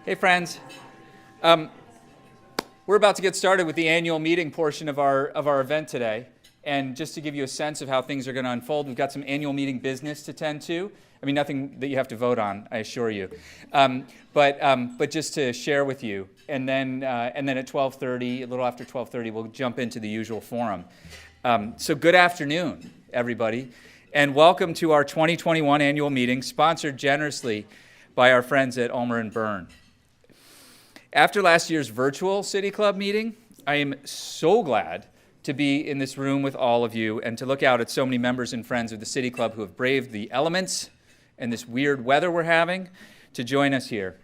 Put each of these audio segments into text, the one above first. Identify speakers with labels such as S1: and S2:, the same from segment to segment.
S1: Hey, friends. We're about to get started with the annual meeting portion of our event today. And just to give you a sense of how things are going to unfold, we've got some annual meeting business to tend to. I mean, nothing that you have to vote on, I assure you. But just to share with you. And then at 12:30, a little after 12:30, we'll jump into the usual forum. So good afternoon, everybody. And welcome to our 2021 annual meeting, sponsored generously by our friends at Ulmer & Byrne. After last year's virtual City Club meeting, I am so glad to be in this room with all of you and to look out at so many members and friends of the City Club who have braved the elements and this weird weather we're having to join us here.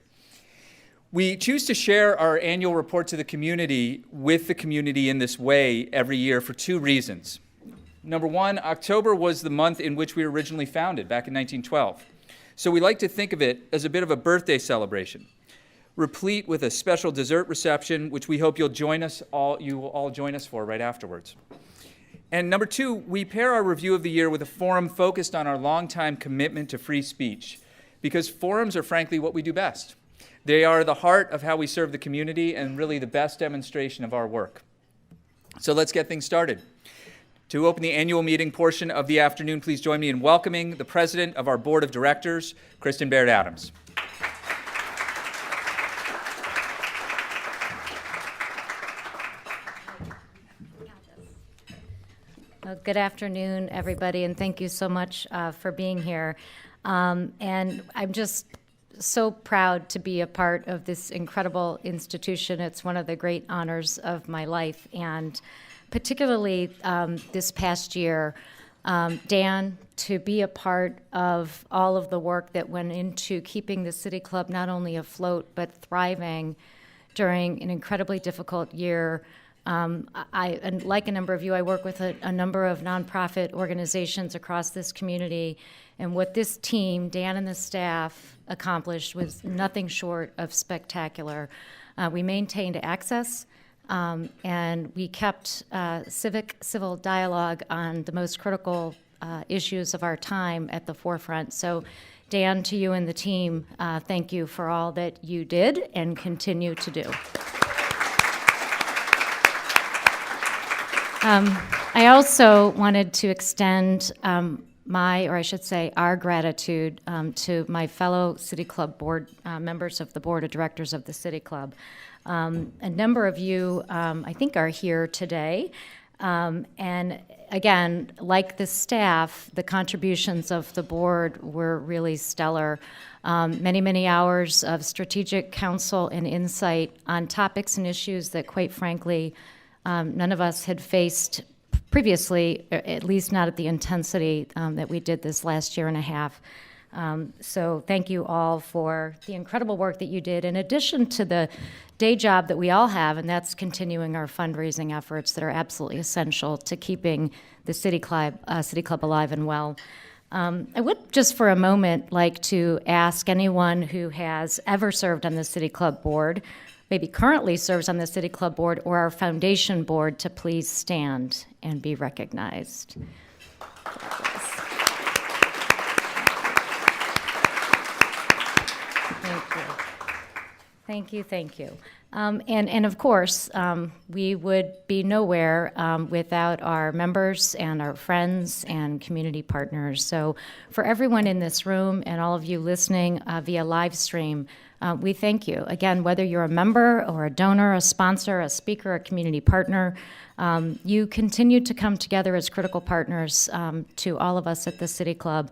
S1: We choose to share our annual report to the community with the community in this way every year for two reasons. Number one, October was the month in which we were originally founded, back in 1912. So we like to think of it as a bit of a birthday celebration, replete with a special dessert reception, which we hope you will all join us for right afterwards. And number two, we pair our review of the year with a forum focused on our longtime commitment to free speech, because forums are frankly what we do best. They are the heart of how we serve the community and really the best demonstration of our work. So let's get things started. To open the annual meeting portion of the afternoon, please join me in welcoming the president of our board of directors, Kristen Baird Adams.
S2: Well, good afternoon, everybody, and thank you so much for being here. And I'm just so proud to be a part of this incredible institution. It's one of the great honors of my life, and particularly this past year, Dan, to be a part of all of the work that went into keeping the City Club not only afloat but thriving during an incredibly difficult year. And like a number of you, I work with a number of nonprofit organizations across this community, and what this team, Dan and the staff, accomplished was nothing short of spectacular. We maintained access, and we kept civil dialogue on the most critical issues of our time at the forefront. So, Dan, to you and the team, thank you for all that you did and continue to do. I also wanted to extend our gratitude to my fellow City Club board members of the board of directors of the City Club. A number of you, I think, are here today. And again, like the staff, the contributions of the board were really stellar. Many, many hours of strategic counsel and insight on topics and issues that, quite frankly, none of us had faced previously, at least not at the intensity that we did this last year and a half. So thank you all for the incredible work that you did, in addition to the day job that we all have, and that's continuing our fundraising efforts that are absolutely essential to keeping the City Club alive and well. I would just for a moment like to ask anyone who has ever served on the City Club board, maybe currently serves on the City Club board or our foundation board, to please stand and be recognized. Thank you. And of course, we would be nowhere without our members and our friends and community partners. So for everyone in this room and all of you listening via live stream, we thank you. Again, whether you're a member or a donor, a sponsor, a speaker, a community partner, you continue to come together as critical partners to all of us at the City Club.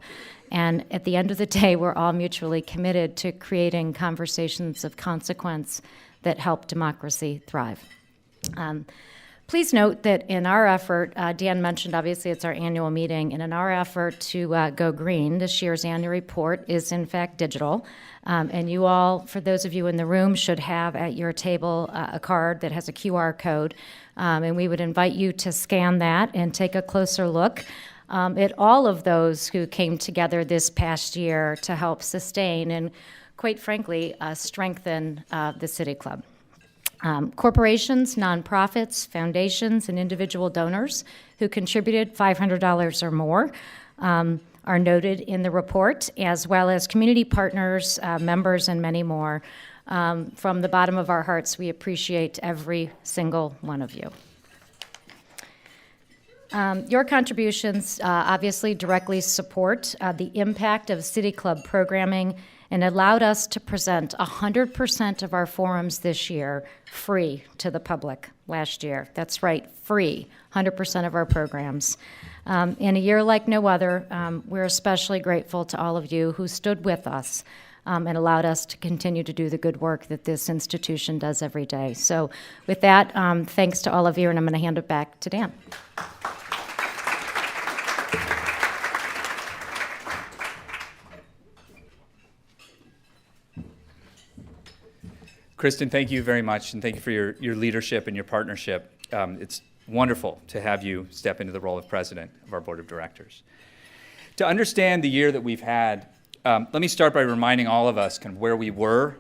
S2: And at the end of the day, we're all mutually committed to creating conversations of consequence that help democracy thrive. Please note that in our effort, Dan mentioned obviously it's our annual meeting, and in our effort to go green, this year's annual report is in fact digital. And you all, for those of you in the room, should have at your table a card that has a QR code. And we would invite you to scan that and take a closer look at all of those who came together this past year to help sustain and, quite frankly, strengthen the City Club. Corporations, nonprofits, foundations, and individual donors who contributed $500 or more are noted in the report, as well as community partners, members, and many more. From the bottom of our hearts, we appreciate every single one of you. Your contributions obviously directly support the impact of City Club programming and allowed us to present 100% of our forums this year free to the public last year. That's right, free, 100% of our programs. In a year like no other, we're especially grateful to all of you who stood with us and allowed us to continue to do the good work that this institution does every day. So with that, thanks to all of you, and I'm going to hand it back to Dan.
S1: Kristen, thank you very much, and thank you for your leadership and your partnership. It's wonderful to have you step into the role of president of our board of directors. To understand the year that we've had, let me start by reminding all of us kind of where we were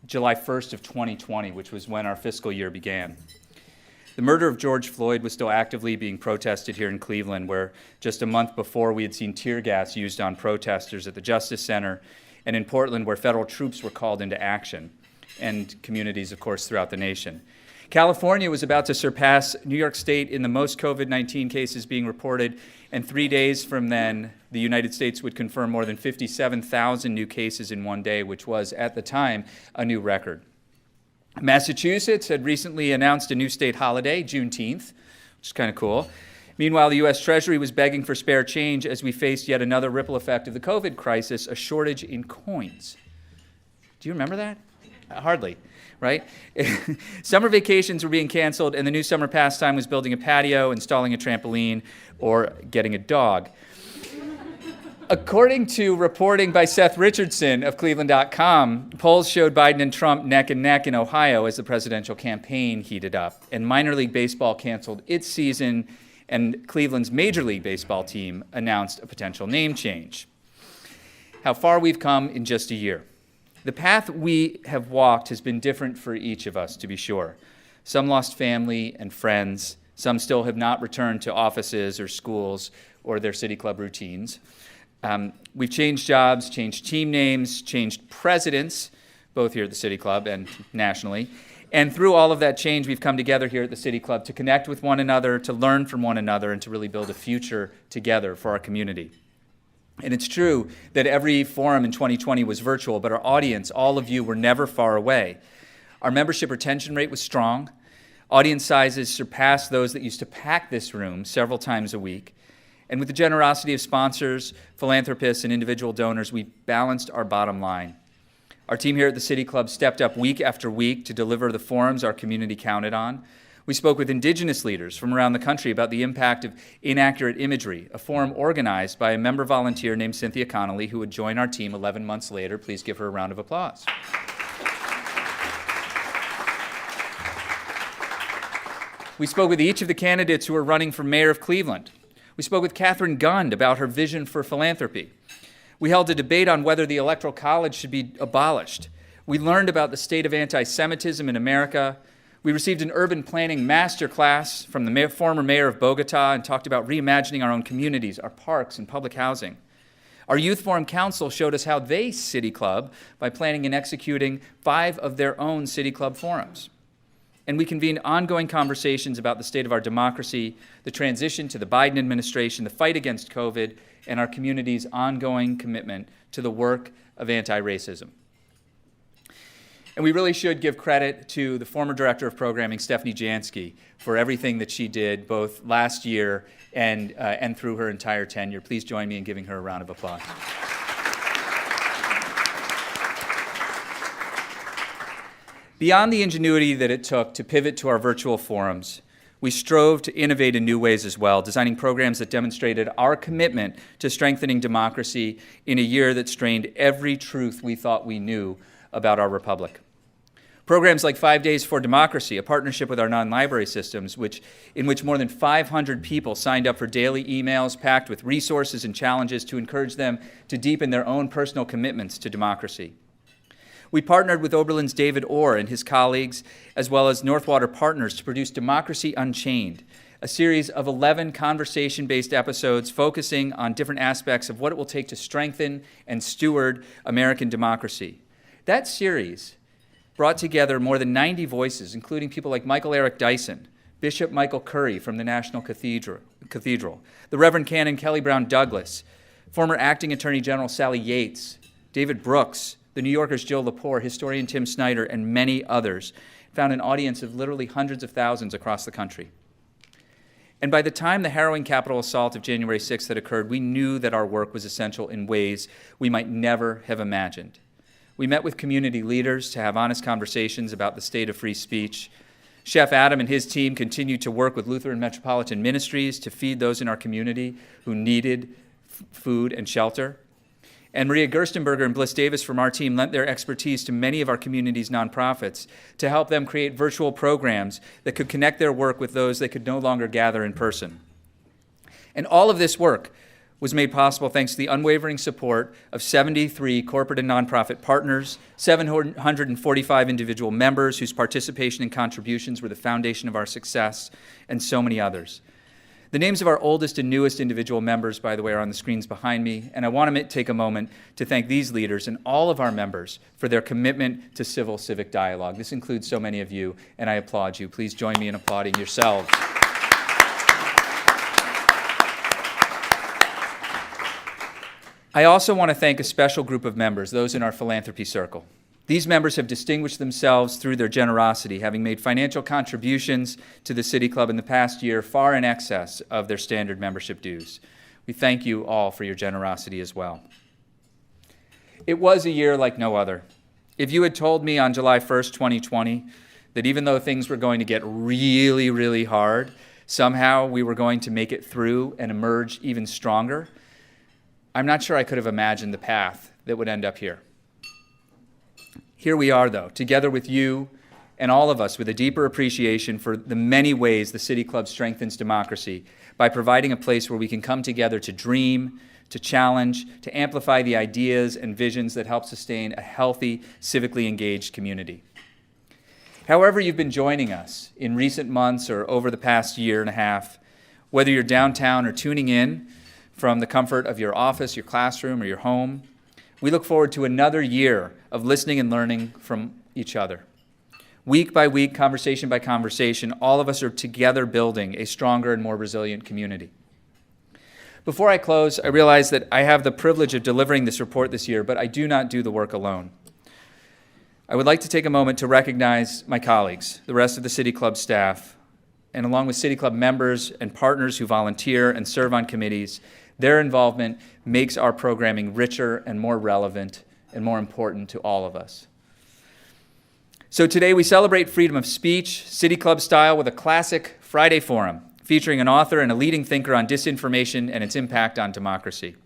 S1: July 1st of 2020, which was when our fiscal year began. The murder of George Floyd was still actively being protested here in Cleveland, where just a month before we had seen tear gas used on protesters at the Justice Center, and in Portland, where federal troops were called into action, and communities, of course, throughout the nation. California was about to surpass New York State in the most COVID-19 cases being reported, and 3 days from then, the United States would confirm more than 57,000 new cases in one day, which was, at the time, a new record. Massachusetts had recently announced a new state holiday, Juneteenth, which is kind of cool. Meanwhile, the U.S. Treasury was begging for spare change as we faced yet another ripple effect of the COVID crisis, a shortage in coins. Do you remember that? Hardly, right? Summer vacations were being canceled, and the new summer pastime was building a patio, installing a trampoline, or getting a dog. According to reporting by Seth Richardson of Cleveland.com, polls showed Biden and Trump neck and neck in Ohio as the presidential campaign heated up, and minor league baseball canceled its season, and Cleveland's Major League Baseball team announced a potential name change. How far we've come in just a year. The path we have walked has been different for each of us, to be sure. Some lost family and friends. Some still have not returned to offices or schools or their City Club routines. We've changed jobs, changed team names, changed presidents, both here at the City Club and nationally. And through all of that change, we've come together here at the City Club to connect with one another, to learn from one another, and to really build a future together for our community. And it's true that every forum in 2020 was virtual, but our audience, all of you, were never far away. Our membership retention rate was strong. Audience sizes surpassed those that used to pack this room several times a week. And with the generosity of sponsors, philanthropists, and individual donors, we balanced our bottom line. Our team here at the City Club stepped up week after week to deliver the forums our community counted on. We spoke with Indigenous leaders from around the country about the impact of inaccurate imagery, a forum organized by a member volunteer named Cynthia Connolly, who would join our team 11 months later. Please give her a round of applause. We spoke with each of the candidates who are running for mayor of Cleveland. We spoke with Catherine Gund about her vision for philanthropy. We held a debate on whether the Electoral College should be abolished. We learned about the state of anti-Semitism in America. We received an urban planning masterclass from the former mayor of Bogota and talked about reimagining our own communities, our parks, and public housing. Our Youth Forum Council showed us how they City Club by planning and executing 5 of their own City Club forums. And we convened ongoing conversations about the state of our democracy, the transition to the Biden administration, the fight against COVID, and our community's ongoing commitment to the work of anti-racism. And we really should give credit to the former director of programming, Stephanie Jansky, for everything that she did both last year and through her entire tenure. Please join me in giving her a round of applause. Beyond the ingenuity that it took to pivot to our virtual forums, we strove to innovate in new ways as well, designing programs that demonstrated our commitment to strengthening democracy in a year that strained every truth we thought we knew about our republic. Programs like 5 Days for Democracy, a partnership with our non-library systems, in which more than 500 people signed up for daily emails packed with resources and challenges to encourage them to deepen their own personal commitments to democracy. We partnered with Oberlin's David Orr and his colleagues, as well as Northwater Partners, to produce Democracy Unchained, a series of 11 conversation-based episodes focusing on different aspects of what it will take to strengthen and steward American democracy. That series brought together more than 90 voices, including people like Michael Eric Dyson, Bishop Michael Curry from the National Cathedral, the Reverend Canon Kelly Brown Douglas, former Acting Attorney General Sally Yates, David Brooks, the New Yorker's Jill Lepore, historian Tim Snyder, and many others, found an audience of literally hundreds of thousands across the country. And by the time the harrowing Capitol assault of January 6th had occurred, we knew that our work was essential in ways we might never have imagined. We met with community leaders to have honest conversations about the state of free speech. Chef Adam and his team continued to work with Lutheran Metropolitan Ministries to feed those in our community who needed food and shelter. And Maria Gerstenberger and Bliss Davis from our team lent their expertise to many of our community's nonprofits to help them create virtual programs that could connect their work with those they could no longer gather in person. And all of this work was made possible thanks to the unwavering support of 73 corporate and nonprofit partners, 745 individual members whose participation and contributions were the foundation of our success, and so many others. The names of our oldest and newest individual members, by the way, are on the screens behind me, and I want to take a moment to thank these leaders and all of our members for their commitment to civil-civic dialogue. This includes so many of you, and I applaud you. Please join me in applauding yourselves. I also want to thank a special group of members, those in our philanthropy circle. These members have distinguished themselves through their generosity, having made financial contributions to the City Club in the past year far in excess of their standard membership dues. We thank you all for your generosity as well. It was a year like no other. If you had told me on July 1st, 2020, that even though things were going to get really, really hard, somehow we were going to make it through and emerge even stronger, I'm not sure I could have imagined the path that would end up here. Here we are, though, together with you and all of us with a deeper appreciation for the many ways the City Club strengthens democracy by providing a place where we can come together to dream, to challenge, to amplify the ideas and visions that help sustain a healthy, civically engaged community. However you've been joining us in recent months or over the past year and a half, whether you're downtown or tuning in from the comfort of your office, your classroom, or your home, we look forward to another year of listening and learning from each other. Week by week, conversation by conversation, all of us are together building a stronger and more resilient community. Before I close, I realize that I have the privilege of delivering this report this year, but I do not do the work alone. I would like to take a moment to recognize my colleagues, the rest of the City Club staff, and along with City Club members and partners who volunteer and serve on committees. Their involvement makes our programming richer and more relevant and more important to all of us. So today we celebrate freedom of speech, City Club style, with a classic Friday forum featuring an author and a leading thinker on disinformation and its impact on democracy.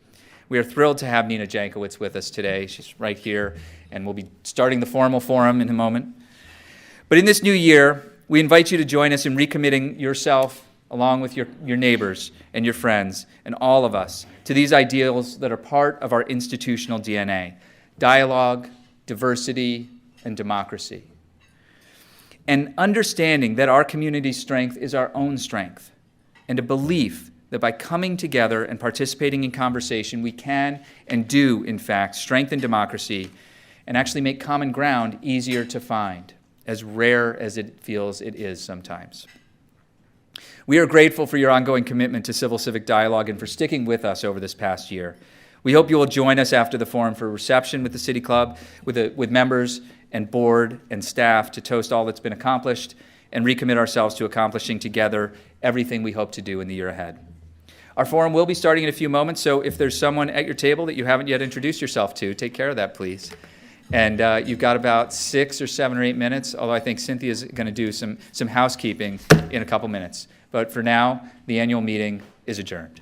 S1: We are thrilled to have Nina Jankowicz with us today. She's right here, and we'll be starting the formal forum in a moment. But in this new year, we invite you to join us in recommitting yourself along with your neighbors and your friends and all of us to these ideals that are part of our institutional DNA: dialogue, diversity, and democracy. And understanding that our community's strength is our own strength, and a belief that by coming together and participating in conversation, we can and do, in fact, strengthen democracy and actually make common ground easier to find, as rare as it feels it is sometimes. We are grateful for your ongoing commitment to civil-civic dialogue and for sticking with us over this past year. We hope you will join us after the forum for a reception with the City Club, with members and board and staff to toast all that's been accomplished and recommit ourselves to accomplishing together everything we hope to do in the year ahead. Our forum will be starting in a few moments, so if there's someone at your table that you haven't yet introduced yourself to, take care of that, please. And you've got about 6 or 7 or 8 minutes, although I think Cynthia's going to do some housekeeping in a couple minutes. But for now, the annual meeting is adjourned.